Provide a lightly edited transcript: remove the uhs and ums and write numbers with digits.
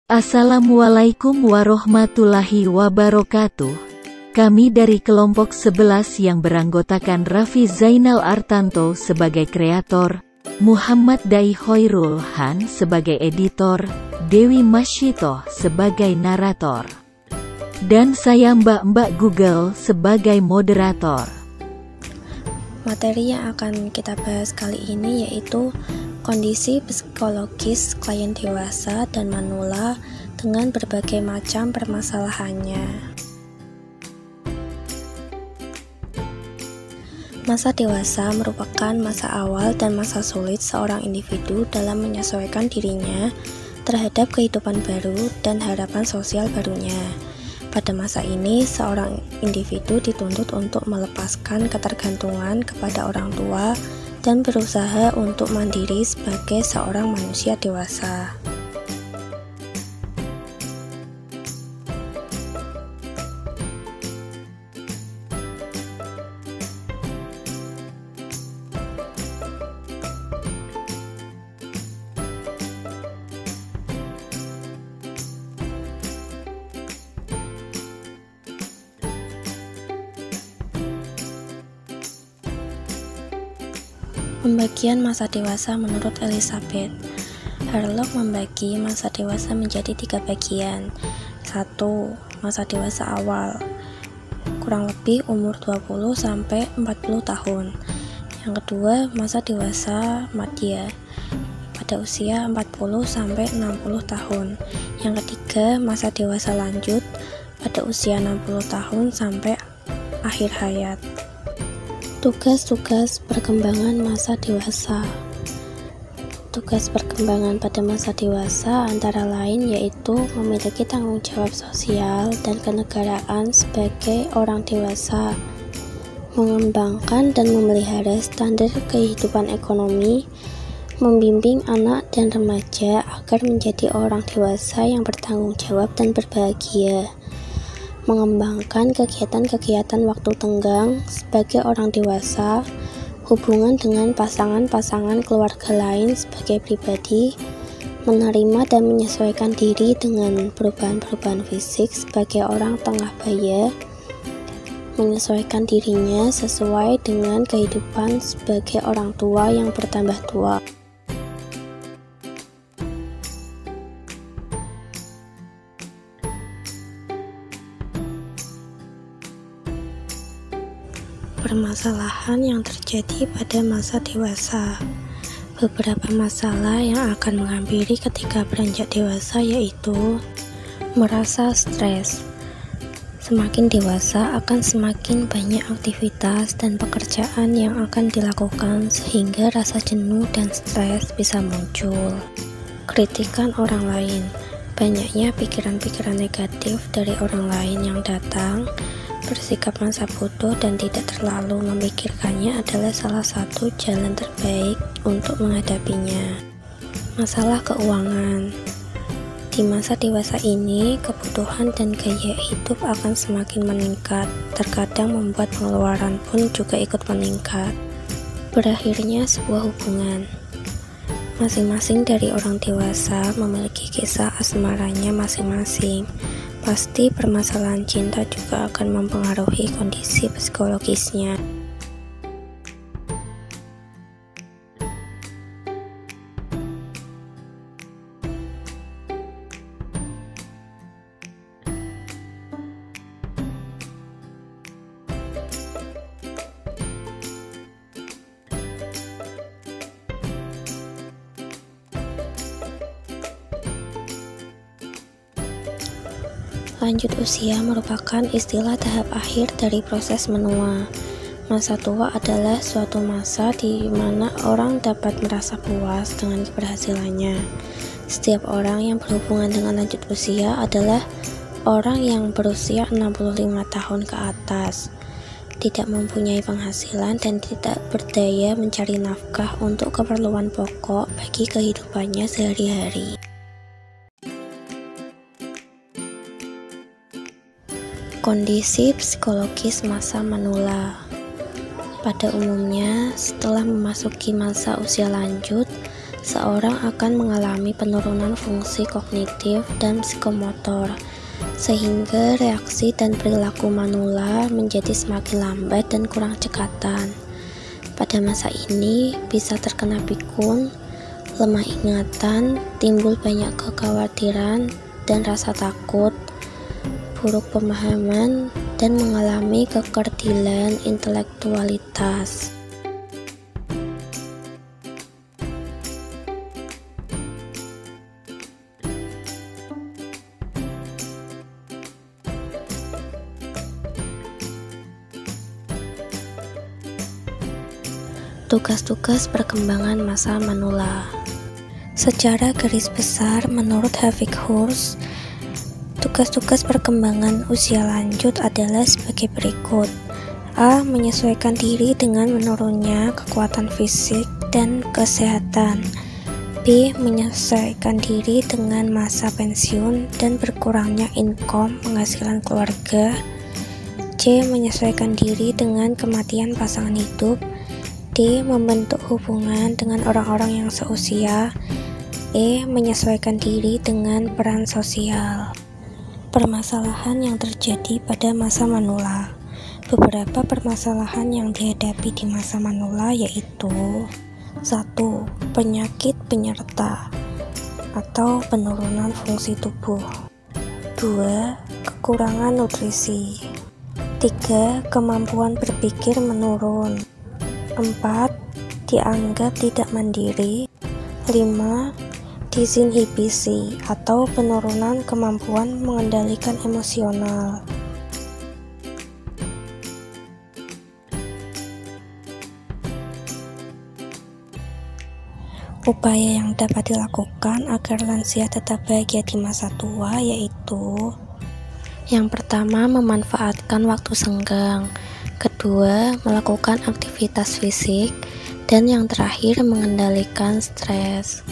Assalamualaikum warahmatullahi wabarakatuh. Kami dari kelompok 11 yang beranggotakan Raffi Zainal Artanto sebagai kreator, Muhammad Dai Khairul Han sebagai editor, Dewi Masyitoh sebagai narator, dan saya Mbak Google sebagai moderator. Materi yang akan kita bahas kali ini yaitu kondisi psikologis klien dewasa dan manula dengan berbagai macam permasalahannya. Masa dewasa merupakan masa awal dan masa sulit seorang individu dalam menyesuaikan dirinya terhadap kehidupan baru dan harapan sosial barunya. Pada masa ini, seorang individu dituntut untuk melepaskan ketergantungan kepada orang tua dan berusaha untuk mandiri sebagai seorang manusia dewasa. Pembagian masa dewasa menurut Elizabeth Harlock membagi masa dewasa menjadi 3 bagian. 1. Masa dewasa awal, kurang lebih umur 20-40 tahun. Yang kedua, masa dewasa madya, pada usia 40-60 tahun. Yang ketiga, masa dewasa lanjut, pada usia 60 tahun sampai akhir hayat. Tugas-tugas perkembangan masa dewasa. Tugas perkembangan pada masa dewasa antara lain yaitu memiliki tanggung jawab sosial dan kenegaraan sebagai orang dewasa, mengembangkan dan memelihara standar kehidupan ekonomi, membimbing anak dan remaja agar menjadi orang dewasa yang bertanggung jawab dan berbahagia, mengembangkan kegiatan-kegiatan waktu tenggang sebagai orang dewasa, hubungan dengan pasangan-pasangan keluarga lain sebagai pribadi, menerima dan menyesuaikan diri dengan perubahan-perubahan fisik sebagai orang tengah baya, menyesuaikan dirinya sesuai dengan kehidupan sebagai orang tua yang bertambah tua. Permasalahan yang terjadi pada masa dewasa. Beberapa masalah yang akan menghampiri ketika beranjak dewasa yaitu merasa stres. Semakin dewasa akan semakin banyak aktivitas dan pekerjaan yang akan dilakukan sehingga rasa jenuh dan stres bisa muncul. Kritikan orang lain. Banyaknya pikiran-pikiran negatif dari orang lain yang datang. Bersikap masa bodoh dan tidak terlalu memikirkannya adalah salah satu jalan terbaik untuk menghadapinya. Masalah keuangan. Di masa dewasa ini, kebutuhan dan gaya hidup akan semakin meningkat, terkadang membuat pengeluaran pun juga ikut meningkat. Berakhirnya sebuah hubungan. Masing-masing dari orang dewasa memiliki kisah asmaranya masing-masing. Pasti permasalahan cinta juga akan mempengaruhi kondisi psikologisnya. Lanjut usia merupakan istilah tahap akhir dari proses menua. Masa tua adalah suatu masa di mana orang dapat merasa puas dengan keberhasilannya. Setiap orang yang berhubungan dengan lanjut usia adalah orang yang berusia 65 tahun ke atas, tidak mempunyai penghasilan dan tidak berdaya mencari nafkah untuk keperluan pokok bagi kehidupannya sehari-hari. Kondisi psikologis masa manula. Pada umumnya, setelah memasuki masa usia lanjut, seorang akan mengalami penurunan fungsi kognitif dan psikomotor, sehingga reaksi dan perilaku manula menjadi semakin lambat dan kurang cekatan. Pada masa ini bisa terkena pikun, lemah ingatan, timbul banyak kekhawatiran dan rasa takut, buruk pemahaman, dan mengalami kekerdilan intelektualitas. Tugas-tugas perkembangan masa manula. Secara garis besar, menurut Havikhurst, tugas-tugas perkembangan usia lanjut adalah sebagai berikut. A. Menyesuaikan diri dengan menurunnya kekuatan fisik dan kesehatan. B. Menyesuaikan diri dengan masa pensiun dan berkurangnya income penghasilan keluarga. C. Menyesuaikan diri dengan kematian pasangan hidup. D. Membentuk hubungan dengan orang-orang yang seusia. E. Menyesuaikan diri dengan peran sosial. Permasalahan yang terjadi pada masa manula. Beberapa permasalahan yang dihadapi di masa manula yaitu 1. Penyakit penyerta atau penurunan fungsi tubuh. 2. Kekurangan nutrisi. 3. Kemampuan berpikir menurun. 4. Dianggap tidak mandiri. 5. Disinhibisi atau penurunan kemampuan mengendalikan emosional. Upaya yang dapat dilakukan agar lansia tetap bahagia di masa tua yaitu: yang pertama, memanfaatkan waktu senggang. Kedua, melakukan aktivitas fisik. Dan yang terakhir, mengendalikan stres.